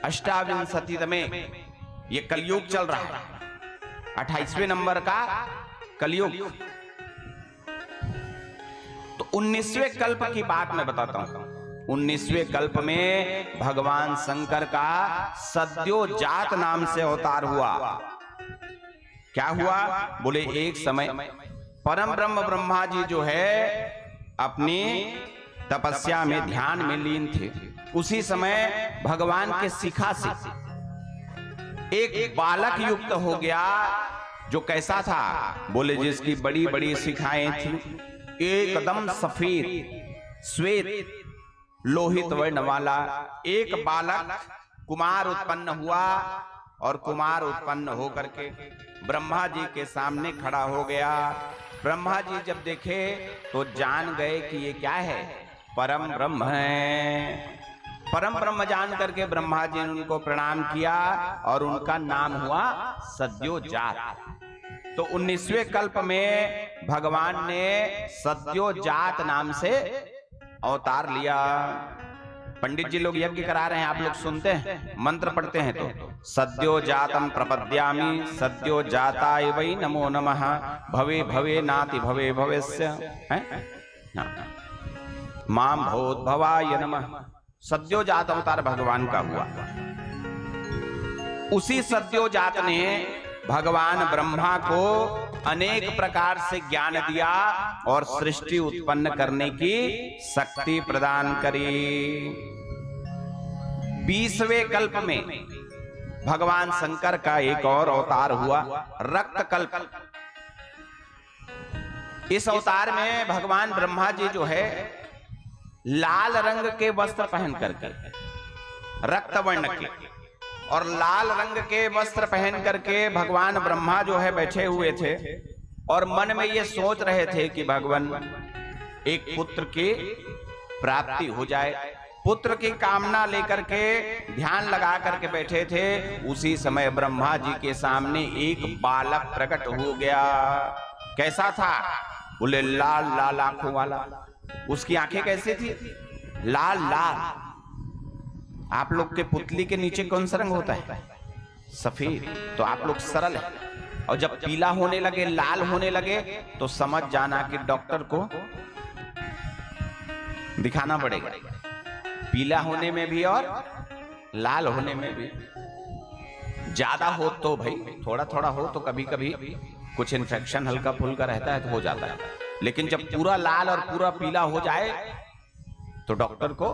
अष्टाविंशतितमे ये कलयुग चल रहा है, 28वें नंबर का कलयुग। तो 19वें कल्प की बात मैं बताता हूं। 19वें कल्प में भगवान शंकर का सद्योजात नाम से अवतार हुआ। क्या हुआ? बोले एक समय परम ब्रह्म ब्रह्मा जी जो है अपनी तपस्या में ध्यान में लीन थे। उसी समय भगवान के शिखा से एक बालक युक्त हो गया, जो कैसा था? बोले जिसकी बड़ी बड़ी शिखाएं थी, एकदम सफेद श्वेत लोहित वर्ण वाला एक बालक कुमार उत्पन्न हुआ। और कुमार उत्पन्न होकर के ब्रह्मा जी के सामने खड़ा हो गया। ब्रह्मा जी जब देखे तो जान गए कि ये क्या है? परम ब्रह्म है। परम ब्रह्म जान करके ब्रह्मा जी ने उनको प्रणाम किया और उनका नाम हुआ सद्योजात। तो 19वें कल्प में भगवान ने सद्योजात नाम से अवतार लिया। पंडित जी लोग यज्ञ करा रहे हैं, आप लोग सुनते हैं, मंत्र पढ़ते हैं तो सद्योजातम प्रपद्यामि सद्योजाताय वै नमो नमः भवे भवे नाति भवे भवेस्य माम भवोद्भवाय नमः। सद्योजात अवतार भगवान का हुआ। उसी सद्योजात ने भगवान ब्रह्मा को अनेक प्रकार से ज्ञान दिया और सृष्टि उत्पन्न करने की शक्ति प्रदान करी। 20वें कल्प में भगवान शंकर का एक और अवतार हुआ, रक्त कल्प। इस अवतार में भगवान ब्रह्मा जी जो है लाल रंग के वस्त्र पहन करके, रक्त वर्ण के और लाल रंग के वस्त्र पहन करके भगवान ब्रह्मा जो है बैठे हुए थे और मन में ये सोच रहे थे कि भगवान एक पुत्र की प्राप्ति हो जाए। पुत्र की कामना लेकर के ध्यान लगा करके बैठे थे। उसी समय ब्रह्मा जी के सामने एक बालक प्रकट हो गया। कैसा था? बोले लाल लाल आंखों वाला। उसकी आंखें कैसी थी? लाल लाल। आप लोग के पुतली के नीचे कौन सा रंग होता है? सफेद। तो आप लोग सरल है। और जब पीला होने लगे, लाल होने लगे, तो समझ जाना कि डॉक्टर को दिखाना पड़ेगा। पीला होने में भी और लाल होने में भी। ज्यादा हो तो भाई थोड़ा थोड़ा हो तो कभी कभी कुछ इन्फेक्शन हल्का फुल्का रहता है तो हो जाता है, लेकिन जब पूरा लाल और पूरा पीला हो जाए तो डॉक्टर को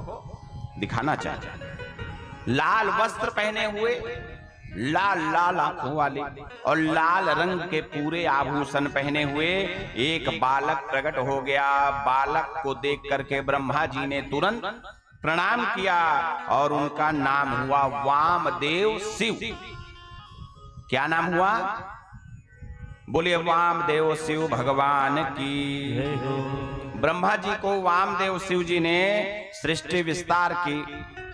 दिखाना चाहिए। लाल वस्त्र पहने हुए, लाल लाल आंखों वाले और लाल रंग के पूरे आभूषण पहने हुए एक बालक प्रकट हो गया। बालक को देख करके ब्रह्मा जी ने तुरंत प्रणाम किया और उनका नाम हुआ वामदेव शिव। क्या नाम हुआ? बोलिए वामदेव शिव भगवान की। ब्रह्मा जी को वामदेव शिव जी ने सृष्टि विस्तार की।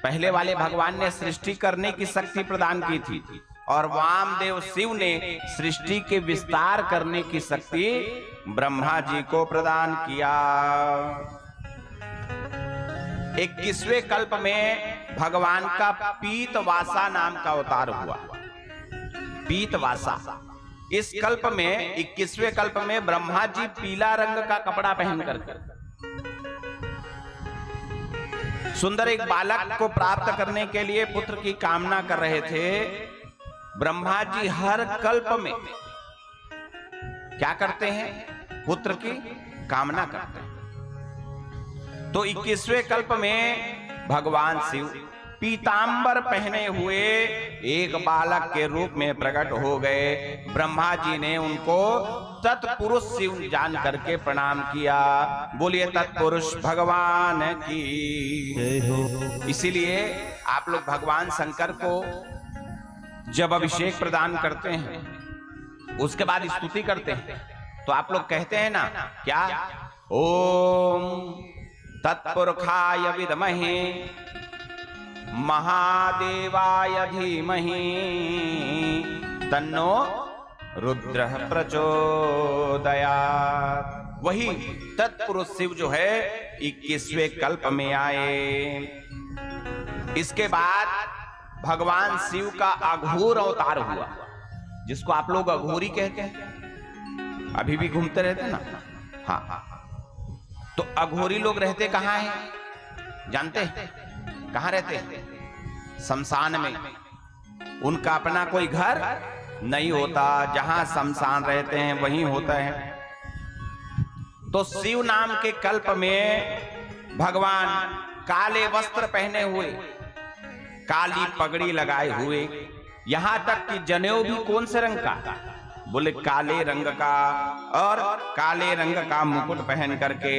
पहले वाले भगवान ने सृष्टि करने की शक्ति प्रदान की थी और वामदेव शिव ने सृष्टि के विस्तार करने की शक्ति ब्रह्मा जी को प्रदान किया। 21वें कल्प में भगवान का पीतवासा नाम का अवतार हुआ। पीतवासा। इस कल्प में 21वें कल्प में ब्रह्मा जी पीला रंग का कपड़ा पहन करके सुंदर एक बालक को प्राप्त करने के लिए पुत्र की कामना कर रहे थे। ब्रह्मा जी हर कल्प में क्या करते हैं? पुत्र की कामना करते हैं। तो 21वें कल्प में भगवान शिव पीतांबर पहने हुए एक बालक के रूप में प्रकट हो गए। ब्रह्मा जी ने उनको तत्पुरुष शिव जान करके प्रणाम किया। बोलिए तत्पुरुष भगवान की। इसीलिए आप लोग भगवान शंकर को जब अभिषेक प्रदान करते हैं उसके बाद स्तुति करते हैं तो आप लोग कहते हैं ना क्या? ओम तत्पुरुषाय विद्महे महादेवाय धीमहि तन्नो रुद्रः प्रचोदयात्। वही तत्पुरुष शिव जो है 21वें कल्प में आए। इसके बाद भगवान शिव का अघोर अवतार हुआ, जिसको आप लोग अघोरी कहते हैं, अभी भी घूमते रहते ना। हाँ, तो अघोरी लोग रहते कहाँ हैं जानते हैं? कहाँ रहते हैं? शमशान में। उनका अपना कोई घर नहीं होता, जहां शमशान रहते हैं वहीं होता है। तो शिव नाम के कल्प में भगवान काले वस्त्र पहने हुए, काली पगड़ी लगाए हुए, यहां तक कि जनेऊ भी कौन से रंग का? बोले काले रंग का, और काले रंग का मुकुट पहन करके,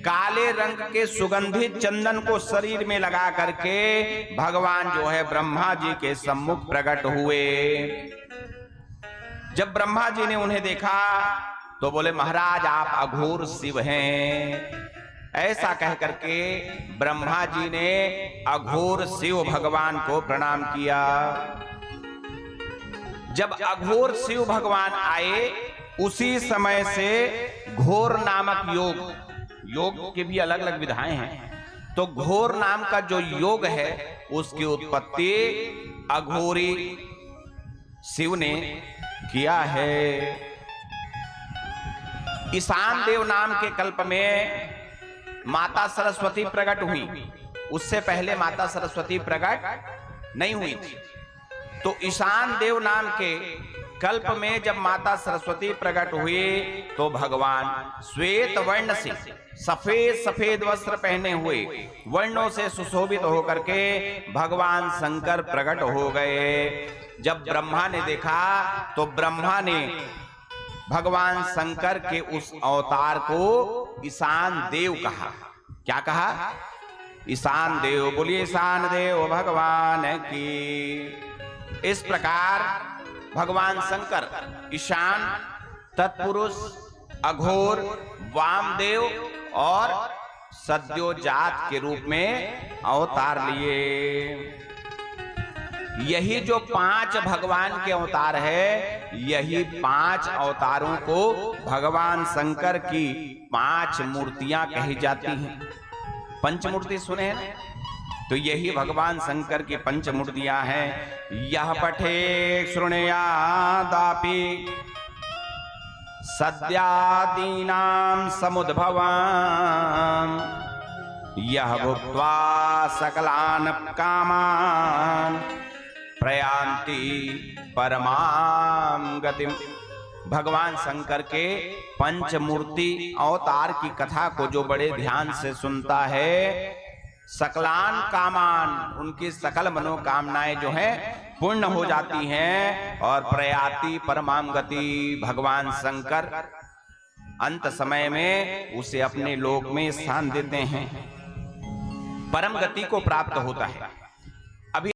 काले रंग के सुगंधित चंदन को शरीर में लगा करके भगवान जो है ब्रह्मा जी के सम्मुख प्रकट हुए। जब ब्रह्मा जी ने उन्हें देखा तो बोले महाराज आप अघोर शिव हैं। ऐसा कह करके ब्रह्मा जी ने अघोर शिव भगवान को प्रणाम किया। जब अघोर शिव भगवान आए, उसी समय से घोर नामक योग की भी अलग अलग विधाएं हैं, तो घोर नाम का जो योग है उसकी उत्पत्ति अघोरी शिव ने किया है। ईशान देव नाम के कल्प में माता सरस्वती प्रकट हुई, उससे पहले माता सरस्वती प्रकट नहीं हुई थी। तो ईशान देव नाम के कल्प में जब माता सरस्वती प्रकट हुई तो भगवान श्वेत वर्ण से, सफेद सफेद वस्त्र पहने हुए, वर्णों से सुशोभित होकर के भगवान शंकर प्रकट हो गए। जब ब्रह्मा ने देखा तो ब्रह्मा ने भगवान शंकर के उस अवतार को ईशान देव कहा। क्या कहा? ईशान देव। बोलिए ईशान देव भगवान की। इस प्रकार भगवान शंकर ईशान, तत्पुरुष, अघोर, वामदेव और सद्योजात के रूप में अवतार लिए। यही जो 5 भगवान के अवतार है, यही 5 अवतारों को भगवान शंकर की 5 मूर्तियां कही जाती हैं। पंचमूर्ति सुने हैं ना? तो यही भगवान शंकर की पंचमूर्तियां हैं। यह पठे शृणुयादापि सद्यादीनां समुद्भवां, यह भुक्त्वा सकलान् कामान् प्रयान्ति परमां गतिम्। भगवान शंकर के पंचमूर्ति अवतार की कथा को जो बड़े ध्यान से सुनता है, सकलान कामान, उनकी सकल मनोकामनाएं जो है पूर्ण हो जाती हैं, और प्रयाति परमाम गति, भगवान शंकर अंत समय में उसे अपने लोक में स्थान देते हैं, परम गति को प्राप्त होता है।